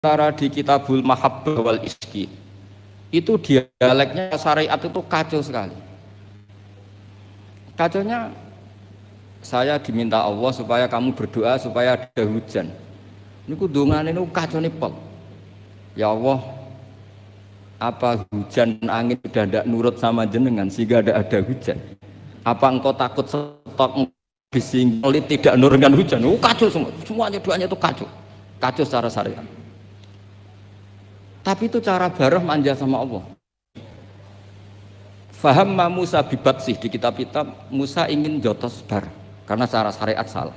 sementara di Kitabul Mahabbah wal Iski itu dialeknya syariat itu kacau sekali. Kacaunya, saya diminta Allah supaya kamu berdoa supaya ada hujan. Ini kudungan ini kacau nih pol. Ya Allah, apa hujan angin sudah tidak nurut sama jenengan sehingga ada hujan? Apa engkau takut stok bisinglit tidak nurunkan hujan? Kacau semua, semuanya doanya itu kacau secara syariat. Tapi itu cara barah manja sama Allah. Faham Musa bibat sih di kitab-kitab Musa ingin jotos bar karena cara syariat salah.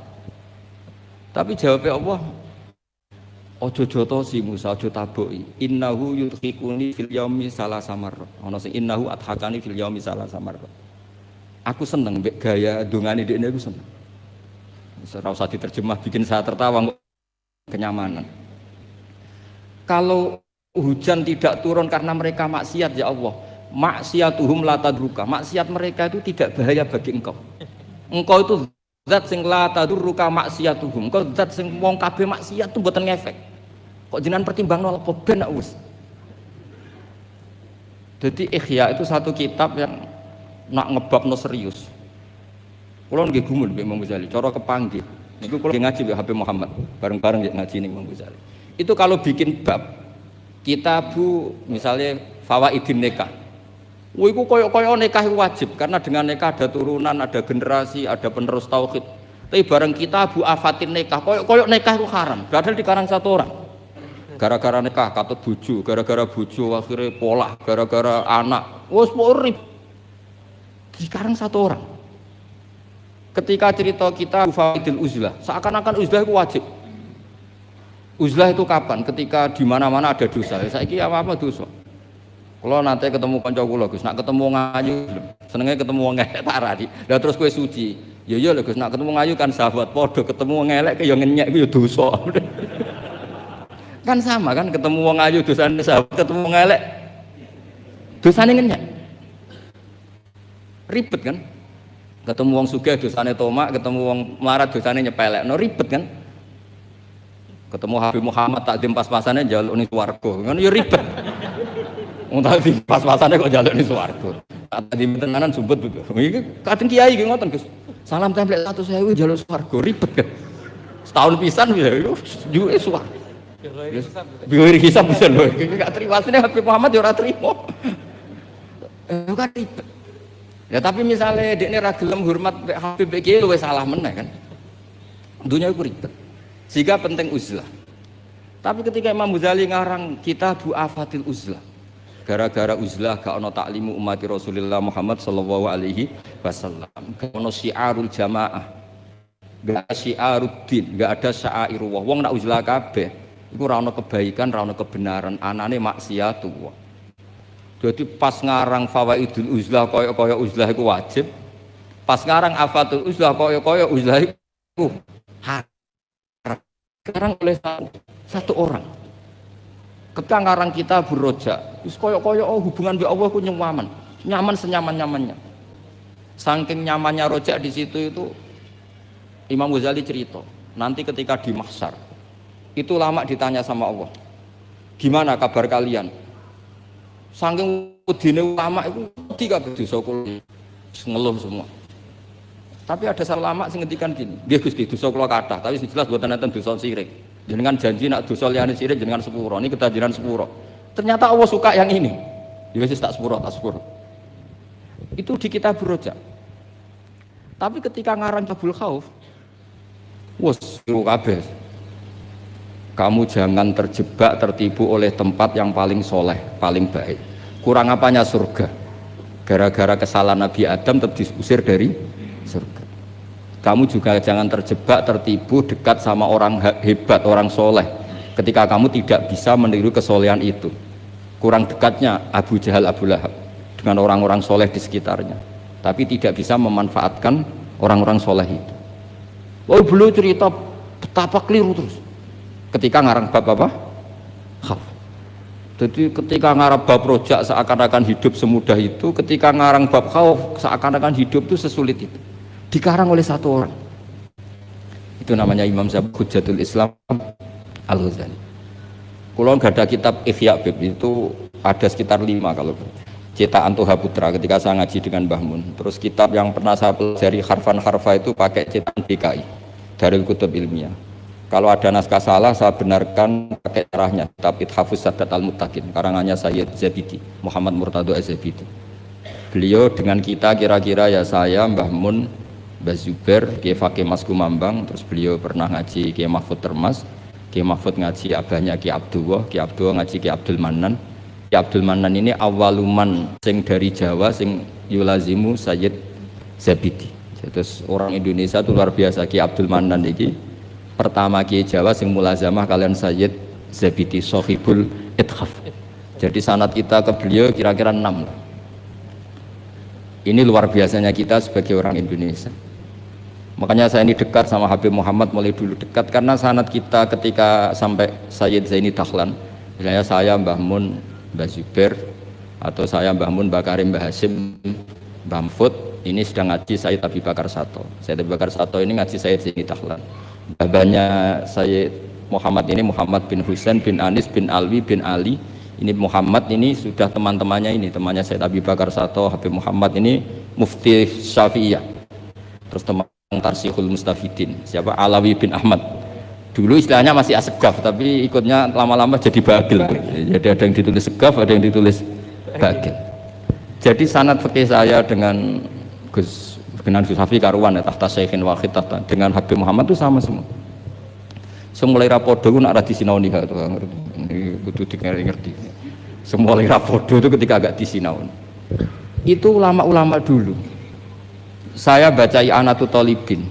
Tapi jawabnya Allah, ojo jotosi Musa, ojo taboki. Innahu yudhikuni fil yaumi salasa marra. Ono sing innahu adhakani fil yaumi salasa marra. Aku seneng mbek gaya dongane dekne aku seneng. Ora usah diterjemah bikin saya tertawa kenyamanan. Kalau hujan tidak turun karena mereka maksiat ya Allah, maksiatuhum la tadruka, maksiat mereka itu tidak bahaya bagi engkau. Engkau itu zat sing la tadruka maksiatuhum, engkau zat sing wong kabeh maksiat itu mboten ngefek. Kok jenengan pertimbangno apa ben wis. Jadi Ihya itu satu kitab yang nak ngebabno serius. Kula nggih gumun mbek Imam Ghazali, cara kepanggih. Niku kula ngaji mbek Habib Muhammad, bareng-bareng ngaji ning Imam Ghazali. Itu kalau bikin bab Kitabu misalnya Fawaidin Nikah. Wah, itu koyok nikah wajib karena dengan nikah ada turunan, ada generasi, ada penerus tauhid. Tapi bareng Kitabu Afatin Nikah, koyok nikah itu haram. Padahal dikarang satu orang. Gara-gara nikah katut bojo, gara-gara bojo akhirnya polah, gara-gara anak. Wes rib. Dikarang satu orang. Ketika cerita kita Fawaidil Uzlah, seakan-akan uzlah itu wajib. Uzlah itu kapan? Ketika di mana-mana ada dosa. Saiki apa dosa? Kalau nanti ketemu kanca kula Gus, nak ketemu ngayu, senenge ketemu wong elek tak arani. Lah terus kowe suci. Ya iya lho Gus, nak ketemu ngayu kan sahabat padha, ketemu wong elek ya ngenyek ku ya dosa. Kan sama kan ketemu wong ayu dosane sahabat, ketemu wong elek dosane ngenyek. Ribet kan? Ketemu wong sugih dosane tomak, ketemu wong melarat dosane nyepelekno, ribet kan? Ketemu Habib Muhammad tak pas-pasannya jaluk ning swarga kan ya ribet. Wong tak pas-pasannya kok jaluk ning swarga. Tak di tenanan sumpet betul. Iki kadang kiai iki ngoten Gus. Salam template 100.000 jaluk swarga ribet kan. Setahun pisan ya juke swarga. Biar hisab bisa lho. Iki gak terima asline Habib Muhammad ya ora trimo. Kan ribet. Ya tapi misalnya dekne ra gelem hormat Habib iki luwih salah meneh kan. Dunia iku ribet. Sehingga penting uzlah. Tapi ketika Imam Ghazali ngarang Kitabu Afatil Uzlah, gara-gara uzlah gak ono taklimu umat Rasulullah Muhammad sallallahu alaihi wasallam, gak ono syiarul jamaah, gak syiaruddin, gak ada syairullah. Wong nak uzlah kabeh iku ora ono kebaikan, ora ono kebenaran, anane maksiatullah. Jadi pas ngarang Fawaidul Uzlah kaya-kaya uzlah iku wajib, pas ngarang Afatul Uzlah kaya-kaya uzlah iku sekarang oleh satu orang. Ketika ngarang kita Roja, terus koyok-koyok hubungan dengan Allah ku nyaman senyaman-nyamannya. Saking nyamannya Roja di situ itu Imam Ghazali cerita, nanti ketika di mahsyar itu lama ditanya sama Allah, gimana kabar kalian? Saking udine ulama itu tiga dosa kula ngeluh semua. Tapi ada salah lama sing ngendikan gini, nggih Gusti dosa kula kathah, tapi sing jelas mboten enten dosa sirik. Jenengan janji nak dosa liyane sirik jenengan sepuro, niki ketajiran sepuro. Ternyata Allah suka yang ini. Ya wis tak sepuro. Itu di kitab Roja. Tapi ketika ngarang Tabul Khauf, wes kabeh. Kamu jangan terjebak tertipu oleh tempat yang paling soleh, paling baik. Kurang apanya surga? Gara-gara kesalahan Nabi Adam tetap diusir dari surga. Kamu juga jangan terjebak tertipu dekat sama orang hebat, orang soleh ketika kamu tidak bisa meniru kesolehan itu. Kurang dekatnya Abu Jahal, Abu Lahab dengan orang-orang soleh di sekitarnya, tapi tidak bisa memanfaatkan orang-orang soleh itu. Oh beliau cerita betapa keliru terus ketika ngarang bab apa? Khauf. Jadi ketika ngarang bab Rojak seakan-akan hidup semudah itu, ketika ngarang bab Khauf seakan-akan hidup itu sesulit itu. Dikarang oleh satu orang. Itu namanya Imam Hujjatul Islam Al-Ghazali. Kulon gak ada kitab Ihya Bib itu ada sekitar 5 kalau cetakan Toha Putra ketika saya ngaji dengan Mbah Mun. Terus kitab yang pernah saya pelajari harfan harfa itu pakai cetakan DKI dari Kutub Ilmiah. Kalau ada naskah salah saya benarkan pakai caranya kitab Ithafuz Sadat Al-Muttaqin karangannya Sayyid Zabidi Muhammad Murtado Az-Zabidi. Beliau dengan kita kira-kira ya saya Mbah Mun, Mbah Zubair, Kiai Fakih Mas Kumambang, terus beliau pernah ngaji Kiai Mahfud Termas, Kiai Mahfud ngaji abahnya Kiai Abdullah ngaji Kiai Abdul Manan. Kiai Abdul Manan ini awaluman sing dari Jawa sing yulazimu Sayyid Zabidi. Terus orang Indonesia itu luar biasa. Kiai Abdul Manan ini pertama Kiai Jawa sing mulazamah kalian Sayyid Zabidi Sohibul Ithaf. Jadi sanad kita ke beliau kira-kira 6 lah. Ini luar biasanya kita sebagai orang Indonesia. Makanya saya ini dekat sama Habib Muhammad mulai dulu dekat karena sanad kita ketika sampai Sayyid Zaini Dahlan, misalnya saya Mbah Mun, Mbah Zubair, atau saya Mbah Mun, Mbah Karim, Mbah Hasim, Mbah Mahfud, ini sedang ngaji Sayyid Abi Bakar Sato. Sayyid Abi Bakar Sato ini ngaji Sayyid Zaini Dahlan. Babanya Sayyid Muhammad ini Muhammad bin Husain bin Anis bin Alwi bin Ali. Ini Muhammad ini sudah teman-temannya ini, temannya Sayyid Abi Bakar Sato, Habib Muhammad ini Mufti Syafi'iyah. Terus teman Tarsihul Mustafidin, siapa Alawi bin Ahmad. Dulu istilahnya masih Asegaf, tapi ikutnya lama-lama jadi Bagil. Jadi ada yang ditulis Segaf, ada yang ditulis Bagil. Jadi sanad fikih saya dengan Gus Hafi karuan ya, tahta Syekhin Wahid tahta dengan Habib Muhammad itu sama semua. Semulai rapodo nak ra disinauni itu kudu ngerti. Semulai rapodo itu ketika agak disinauni. Itu ulama-ulama dulu. Saya baca I'anatul Thalibin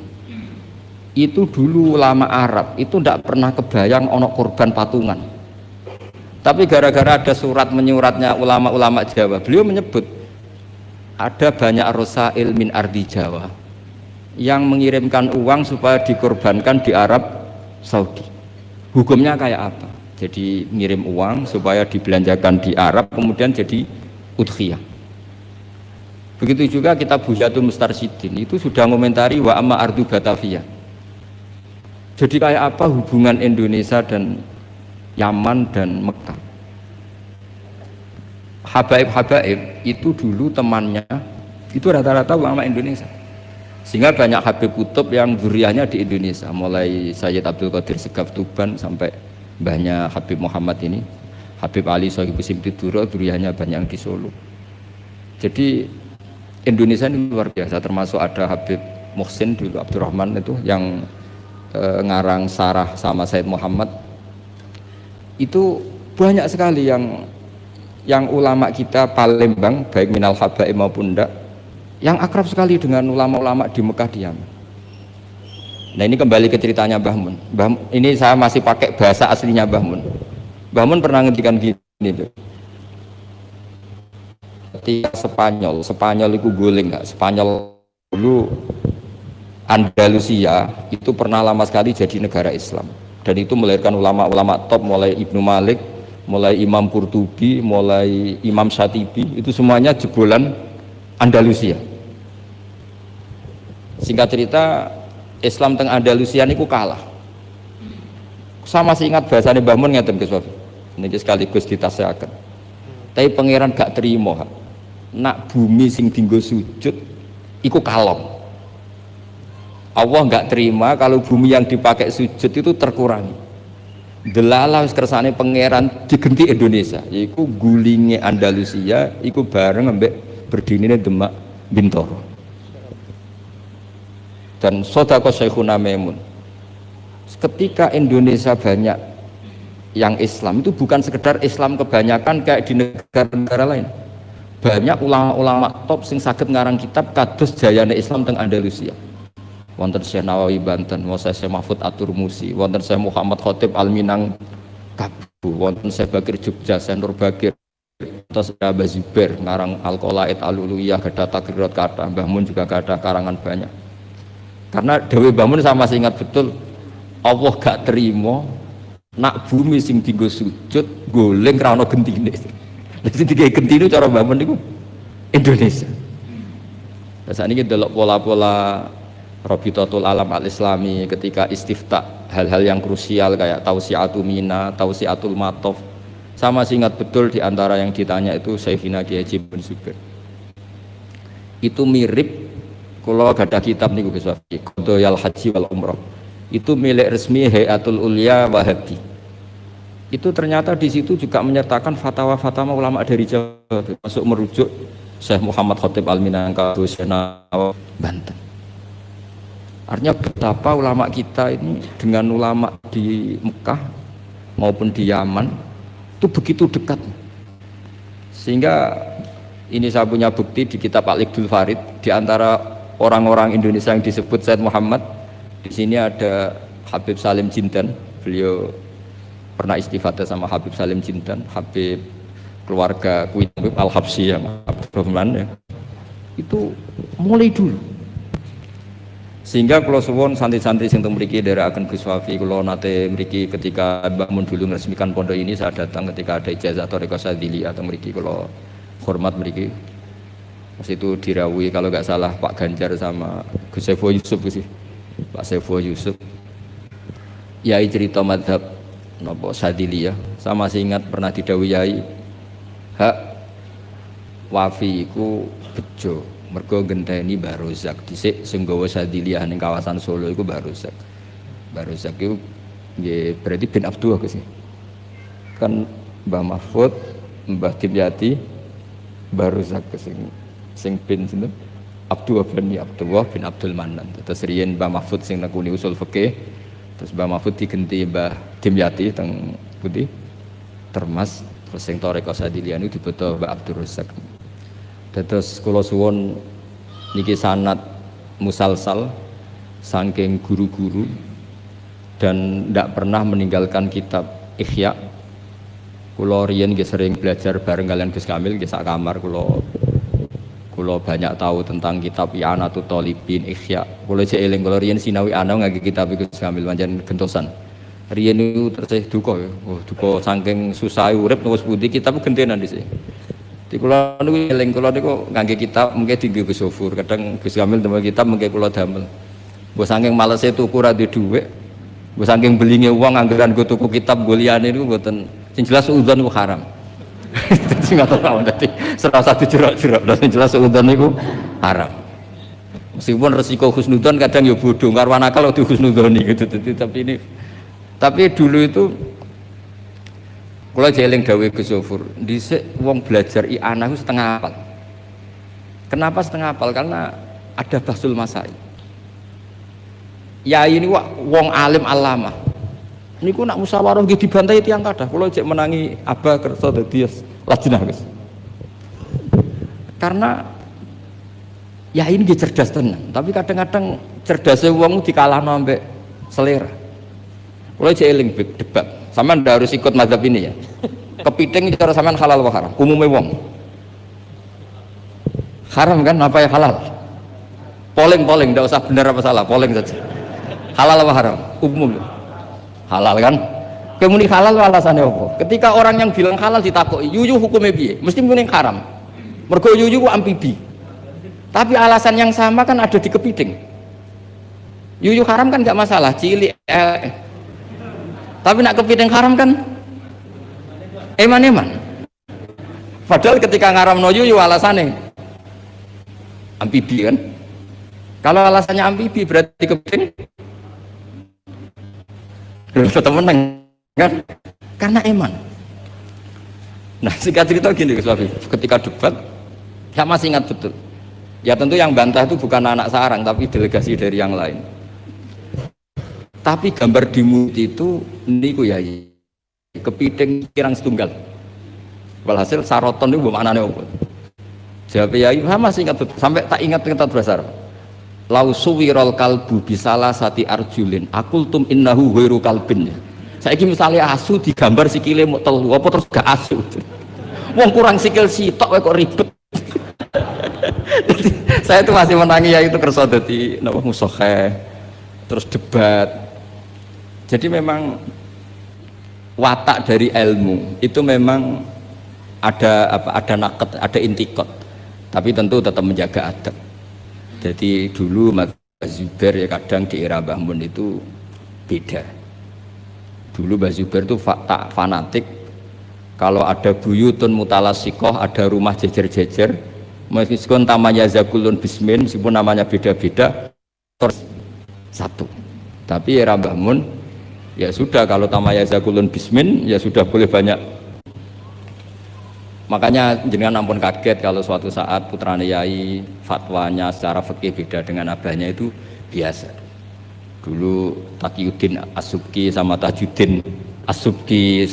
itu dulu ulama Arab itu tidak pernah kebayang ono korban patungan, tapi gara-gara ada surat menyuratnya ulama-ulama Jawa, beliau menyebut ada banyak rosail min ardi Jawa yang mengirimkan uang supaya dikorbankan di Arab Saudi. Hukumnya kayak apa? Jadi ngirim uang supaya dibelanjakan di Arab kemudian jadi udhiyah. Begitu juga kitab Buhyatul Mustarsyidin itu sudah ngomentari wa amma ardu Batavia. Jadi kayak apa hubungan Indonesia dan Yaman dan Mekah. Habaib itu dulu temannya itu rata-rata ulama Indonesia. Sehingga banyak Habib Kutub yang zuriyahnya di Indonesia, mulai Sayyid Abdul Qadir Segaf Tuban sampai banyak Habib Muhammad ini, Habib Ali Sohibu Simtiduro, zuriyahnya banyak yang di Solo. Jadi Indonesia ini luar biasa, termasuk ada Habib Muhsin dulu Abdurrahman itu yang ngarang sarah sama Said Muhammad. Itu banyak sekali yang ulama kita Palembang baik minal habaib maupun enggak yang akrab sekali dengan ulama-ulama di Mekah di Yaman. Nah ini kembali ke ceritanya Mbah Mun. Ini saya masih pakai bahasa aslinya Mbah Mun. Mbah Mun pernah ngendikan gini tuh. Ketika Spanyol itu guling nggak? Spanyol dulu Andalusia itu pernah lama sekali jadi negara Islam dan itu melahirkan ulama-ulama top mulai Ibnu Malik, mulai Imam Qurtubi, mulai Imam Syatibi, itu semuanya jebolan Andalusia. Singkat cerita Islam teng Andalusia niku kalah. Saya masih ingat bahasanya Mbah Mun ngeten Gus Wafi. Niki sekaligus ditasehaken. Tapi pangeran gak terima. Nak bumi sing dinggo sujud iku kalong. Allah nggak terima kalau bumi yang dipakai sujud itu terkurangi. Delala wis kersane pangeran digenti Indonesia, yaiku gulinge Andalusia iku bareng ambek berdinine Demak Bintoro. Dan sodako Syekhuna Maimun. Ketika Indonesia banyak yang Islam itu bukan sekedar Islam kebanyakan kayak di negara-negara lain. Banyak ulama-ulama top sing saged ngarang kitab kados jayane Islam teng Andalusia. Wonten Syekh Nawawi Banten, wonten Syekh Mahfud At-Turmusi, wonten Syekh Muhammad Khotib Al-Minang Kabu, wonten Syekh Bakir Jogja, Syekh Nur Bakir, terus Mbah Zubair ngarang Al-Qolaid Al-Uluyah, gadah Takrirat kata, Mbah Mun juga gadah karangan banyak. Karena Dewi Mbah Mun sama masih ingat betul, Allah gak terima nak bumi sing dienggo sujud goleng ra ono gentine. Jadi tiga genti itu cara bangun itu Indonesia. Nah, saat ini kita delok pola-pola Rabitatul Alam Al-Islami ketika istifta hal-hal yang krusial kayak tausiatul mina, tausiatul matof. Sama masih ingat betul di antara yang ditanya itu Syekhina Kiai Haji bin Zubair. Itu mirip kalau ada kitab nih Gus Wafi, Qadayal Haji wal Umrah. Itu milik resmi Hayatul Ulya Wahabi. Itu ternyata di situ juga menyertakan fatwa-fatwa ulama dari Jawa, termasuk merujuk Syekh Muhammad Khatib Al-Minangkabau Nawawi Banten. Artinya betapa ulama kita ini dengan ulama di Mekah maupun di Yaman itu begitu dekat. Sehingga ini saya punya bukti di kitab Al-Iqdul Farid, di antara orang-orang Indonesia yang disebut Said Muhammad, di sini ada Habib Salim Jindan, beliau pernah istifadah sama Habib Salim Jindan, Habib keluarga Queen Al-Habsyi yang Abdurrahman ya. Itu mulai dulu. Sehingga kalau suwon santri-santri sing teng mriki dherekaken Gus Wafi, kula nate mriki ketika Mbah Mun dulu meresmikan pondok ini, saya datang ketika ada ijazah Thariqah Sadziliyah atau mriki kula hormat mriki. Pas itu dirawuhi kalau nggak salah Pak Ganjar sama Gus Saiful Yusuf sih. Pak Saiful Yusuf. Yai cerita mazhab napa Sadziliyah. Saya masih ingat pernah didhawuhi Yai, hak Wafi iku bejo mergo genteni Mbah Rozak dhisik sing gawa Sadziliyah ning kawasan Solo iku Mbah Rozak. Mbah Rozak iku nggih berarti bin Abdullah sih. Kan Mbah Mahfud, Mbah Dimyati, Mbah Rozak sing bin sinten? Abdullah bin Abdul Manan. Terus riyen Mbah Mahfud sing nekuni usul fikih, terus Mbah Mahfud digenti Mbah Dimyati teng pundi? Termas, terus sing Thariqah Sadziliyah niku dibeto Mbah Abdul Razak. Terus kula suwun niki sanad musalsal saking guru-guru dan ndak pernah meninggalkan kitab Ihya. Kula riyen nggih sering belajar bareng kalian Gus Kamil nggih sak kamar kula banyak tahu tentang kitab I'anatul Thalibin Ihya. Kula jek eling kula riyen sinau ana ngangge kitab Gus Kamil pancen gentosan. Riyen niku terus duka ya. Oh, duka saking susah urip terus pundi kitab gentenan dhisik. Di kula niku eling kula niku ngangge kitab mengke dienggo Gus Sofur, kadang Gus Kamil damel kitab mengke kula damel. Mbok saking malese tuku ra duwe dhuwit. Mbok saking belinge wong anggaran go tuku kitab go liyane niku mboten sing jelas udzon niku haram. Dadi ngoten mawon dadi serasa dijerak-jerak, sing jelas udzon niku haram. Meskipun resiko husnudzon kadang ya bodho, karo nakal di husnudzoni gitu. Tapi dulu itu kalau jeling dawe Gus Sofur, dhisik wong belajar i'anah setengah hafal. Kenapa setengah hafal? Karena ada bahsul masai. Ya ini wong alim alama. Niku nak musyawarah nggih dibantai tiyang kathah. Kula jek menangi Abah kersa dadi lajnah Gus. Karena ya ini nggih cerdas tenan, tapi kadang-kadang cerdasnya wong dikalahno ambek selera. Kula jek eling debat. Sampean ndak harus ikut mazhab ini ya. Kepiting cara sampean halal wa haram? Umumnya wong. Haram kan apa ya halal? Polling, ndak usah benar apa salah, polling saja. Halal apa haram? Umum. Halal kan? Kemudian halal alasannya apa? Ketika orang yang bilang halal ditakoki, yuyu hukumnya piye? Mesti muni haram. Mergo yuyu ku amfibi. Tapi alasan yang sama kan ada di kepiting. Yuyu haram kan enggak masalah, cilik tapi nak kepiting haram kan eman-eman. Padahal ketika ngaram noyu alasannya amfibi kan. Kalau alasannya amfibi berarti kepiting tetap menang kan? Karena eman. Nah singkat cerita gini Gus Wafi, ketika debat saya masih ingat betul. Ya tentu yang bantah itu bukan anak sarang tapi delegasi dari yang lain. Tapi gambar di mulut itu niku ya kepiting kirang setunggal. Walhasil saroton itu maknane apa? Jawab ya saya masih ingat sampai tak ingat bahasa Arab. Lau suwirol kalbu bisalah sati arjulin akultum innahu ghairu kalbin. Saiki misalnya asu digambar sikile mok telu apa terus gak asu. Wong kurang sikil sitok kok ribet. Jadi, saya itu masih menangi ya itu kersa dadi napa musakhe terus debat. Jadi memang watak dari ilmu itu memang ada apa? Ada naket, ada intikot. Tapi tentu tetap menjaga adab. Jadi dulu Mas Zubair ya kadang di era Mbah Mun itu beda. Dulu Mbah Zubair itu tak fanatik, kalau ada buyutun mutalasikoh, ada rumah jejer-jejer, meskipun namanya zakulun bismin, meskipun namanya beda-beda, terus satu. Tapi era Mbah Mun, ya sudah, kalau namanya zakulun bismin, ya sudah boleh banyak. Makanya jenengan ampun kaget kalau suatu saat putrane yai fatwanya secara fikih beda dengan abahnya, itu biasa. Dulu Taqiyuddin As-Subki sama Tajuddin As-Subki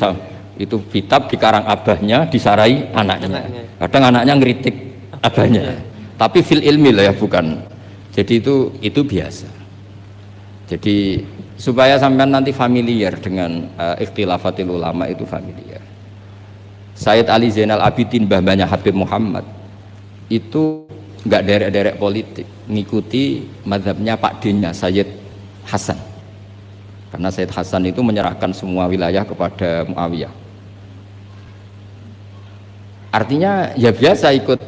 itu kitab dikarang abahnya, disarai anaknya. Kadang anaknya ngeritik abahnya, tapi fil ilmi lah ya, bukan. Jadi itu biasa. Jadi supaya sampean nanti familiar dengan ikhtilafatil ulama, itu familiar. Sayyid Ali Zainal Abidin, mbah-mbahnya Habib Muhammad, itu nggak derek-derek politik, ngikuti mazhabnya Pak Dinya Sayyid Hasan, karena Sayyid Hasan itu menyerahkan semua wilayah kepada Muawiyah. Artinya ya biasa ikut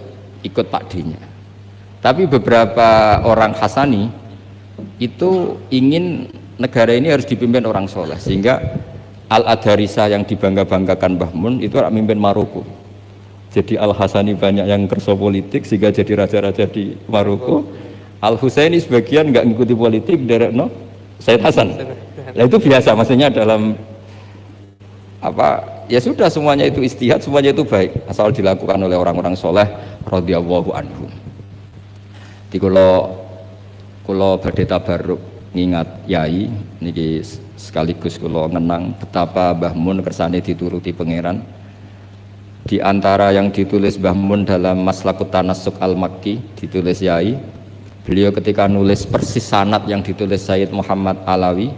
Pak Dinya. Tapi beberapa orang Hasani itu ingin negara ini harus dipimpin orang soleh, sehingga Al-Adarisa yang dibangga-banggakan Mbah Mun itu mimpin Maroko. Jadi Al-Hasani banyak yang kerso politik sehingga jadi raja-raja di Maroko. Al-Husaini sebagian nggak ngikuti politik, derek no Sayyid Hasan. Nah itu biasa, maksudnya dalam apa, ya sudah, semuanya itu istihad, semuanya itu baik asal dilakukan oleh orang-orang soleh radhiyallahu anhum. Di kulo badhe tabarruk ngingat yai niki, sekaligus kulo ngenang betapa Mbah Mun kersane dituruti pangeran. Di antara yang ditulis Mbah Mun dalam Maslakut Tanassuk Al-Makki, ditulis yai, beliau ketika nulis persis sanad yang ditulis Sayyid Muhammad Alawi,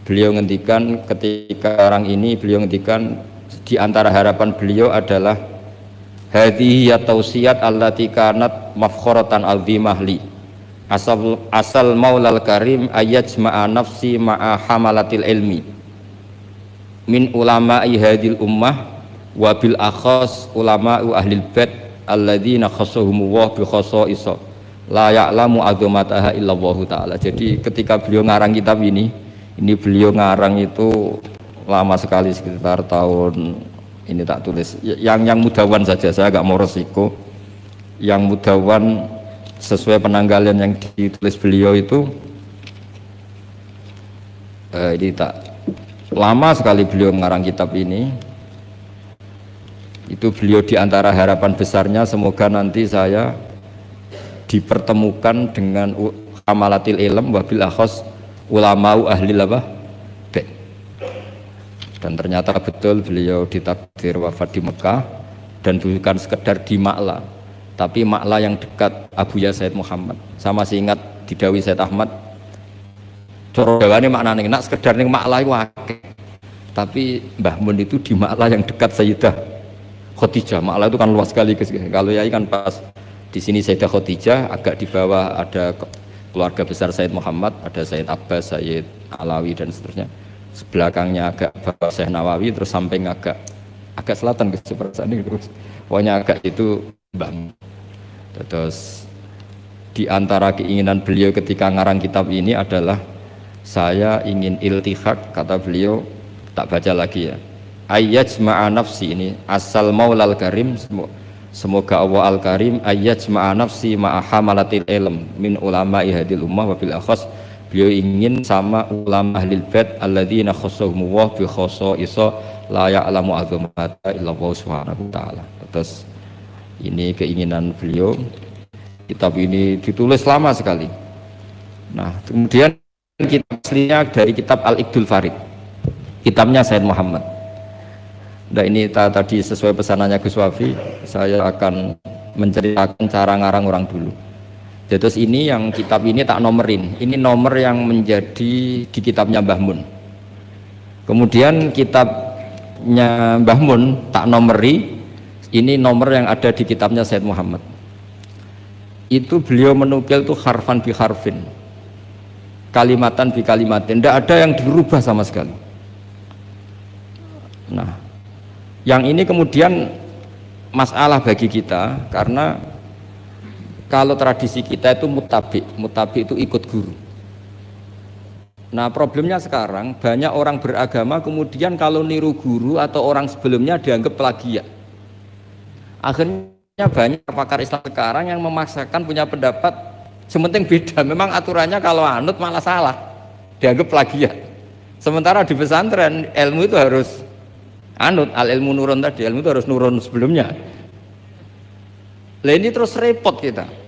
beliau ngendikan ketika orang ini, beliau ngendikan di antara harapan beliau adalah hadhihi ya tausiyat allati kanat mafkhoratan azimah li asal maulal karim ayajma'a nafsi ma'a hamalatil ilmi min ulama'i hadil ummah wa bil akhas ulama'u ahlil bait alladzina khassahumullah bi khassa'isa la ya'lamu azamataha illallahu ta'ala. Jadi ketika beliau ngarang kitab ini beliau ngarang itu lama sekali, sekitar tahun ini tak tulis yang mudawan saja, saya agak mau resiko yang mudawan sesuai penanggalan yang ditulis beliau itu ini tak lama sekali beliau mengarang kitab ini. Itu beliau diantara harapan besarnya, semoga nanti saya dipertemukan dengan amalatil ilm wabil akhos ulama'u ahlil apa bait. Dan ternyata betul beliau ditakdir wafat di Mekah, dan bukan sekedar di Ma'la, tapi Ma'la yang dekat Abuya Sayyid Muhammad. Sama masih ingat didawi Sayyid Ahmad, coro dawane maknane nak sekedar ning Ma'la iku akeh, tapi Mbah Mun itu di Ma'la yang dekat Sayyidah Khadijah. Ma'la itu kan luas sekali guys. Kalau yai kan pas di sini Sayyidah Khadijah, agak di bawah ada keluarga besar Sayyid Muhammad, ada Sayyid Abbas, Sayyid Alawi dan seterusnya. Sebelakangnya agak bawah Syekh Nawawi, terus samping agak selatan ke seperti ini, terus pokoknya agak itu Mbah. Terus di antara keinginan beliau ketika ngarang kitab ini adalah saya ingin iltihaq, kata beliau, tak baca lagi ya, ayyajma'a nafsi, ini asal maulal karim, semoga Allah al-karim ayyajma'a nafsi ma'a hamalatil ilm min ulama'i hadil ummah wa bil akhas. Beliau ingin sama ulama ahlil bait alladzina khassahumullah bi khassa'isa la ya'lamu azamata illallah subhanahu wa ta'ala. Terus ini keinginan beliau, kitab ini ditulis lama sekali. Nah kemudian kitab aslinya dari kitab Al-Iqdul Farid, kitabnya Sayyid Muhammad. Nah ini tadi sesuai pesanannya Gus Wafi, saya akan menceritakan cara ngarang orang dulu. Terus ini yang kitab ini tak nomerin, ini nomor yang menjadi di kitabnya Mbah Mun. Kemudian kitabnya Mbah Mun tak nomeri, ini nomor yang ada di kitabnya Sayyid Muhammad. Itu beliau menukil tuh harfan bi harfin, kalimatan bi kalimatin, tidak ada yang dirubah sama sekali. Nah yang ini kemudian masalah bagi kita, karena kalau tradisi kita itu mutabi itu ikut guru. Nah problemnya sekarang banyak orang beragama kemudian kalau niru guru atau orang sebelumnya dianggap plagiat. Akhirnya banyak pakar Islam sekarang yang memaksakan punya pendapat sementing beda. Memang aturannya kalau anut malah salah, dianggap plagiat. Sementara di pesantren ilmu itu harus anut, al ilmu nurun tadi, ilmu itu harus nurun sebelumnya. Lah ini terus repot kita.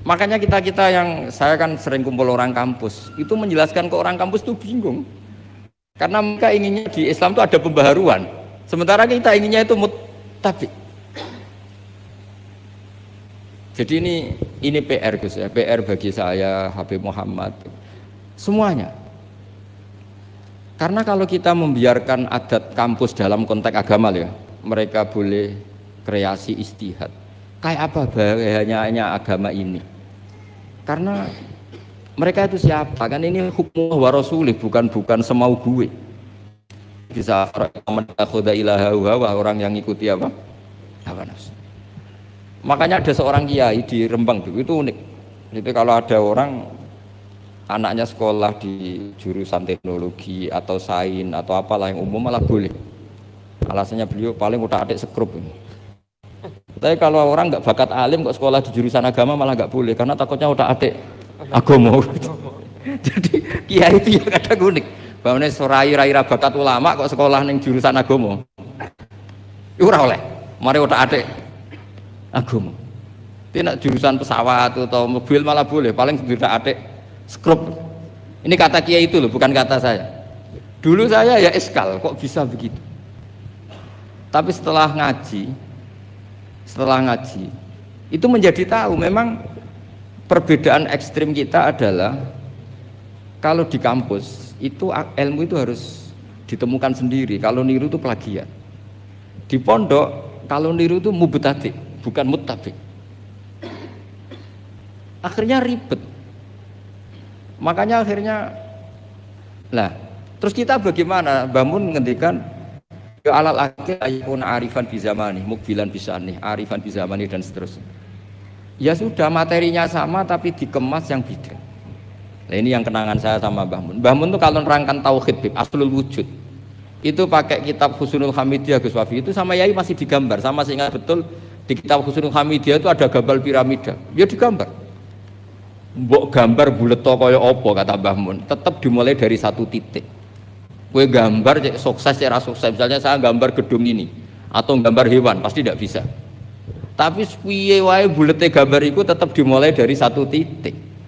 Makanya kita yang saya kan sering kumpul orang kampus, itu menjelaskan ke orang kampus itu bingung. Karena mereka inginnya di Islam itu ada pembaharuan. Sementara kita inginnya itu muttabi. Jadi ini PR Gus ya, PR bagi saya, Habib Muhammad, semuanya. Karena kalau kita membiarkan adat kampus dalam konteks agama ya, mereka boleh kreasi ijtihad. Kayak apa bahayanya agama ini? Karena mereka itu siapa? Kan ini hukum wa rasulih, bukan semau gue. Bisa khoda ilaha wa orang yang ikuti apa? Hawa nafsu. Makanya ada seorang kiai di Rembang itu unik. Itu kalau ada orang anaknya sekolah di jurusan teknologi atau sains atau apalah yang umum malah boleh. Alasannya beliau paling utak-atik sekrup ini. Tapi kalau orang nggak bakat alim kok sekolah di jurusan agama malah nggak boleh karena takutnya utak-atik agama. Jadi kiai itu yang kadang unik. Bahwa rai-rai bakat ulama kok sekolah ning jurusan agama. Ora oleh. Mari utak-atik agama. Tidak jurusan pesawat atau mobil malah boleh, paling utak-atik skrup. Ini kata kiai itu loh, bukan kata saya. Dulu saya ya eskal, kok bisa begitu. Tapi setelah ngaji itu menjadi tahu memang perbedaan ekstrim kita adalah kalau di kampus itu ilmu itu harus ditemukan sendiri, kalau niru itu plagiat. Di pondok kalau niru itu mubtadi, bukan muttabi. Akhirnya ribet. Makanya akhirnya terus kita bagaimana? Bangun ngendikan ya alal akil ayun arifan bi zamani, mukbilan bisani, arifan bi zamani dan seterusnya. Ya sudah materinya sama tapi dikemas yang beda. Nah ini yang kenangan saya sama Mbah Mun. Mbah Mun itu kalau nerangkan tauhid aslul wujud. Itu pakai kitab Husnul Hamidiyah Gus Wafi itu sama Yai masih digambar. Sama saya ingat betul di kitab Husnul Hamidiyah itu ada gambar piramida. Ya digambar. Mbok gambar bulet kaya apa kata Mbah Mun, tetap dimulai dari satu titik. Kue gambar sukses cara sukses, misalnya saya gambar gedung ini atau gambar hewan pasti tidak bisa. Tapi piye wae bulete gambar itu tetap dimulai dari satu titik.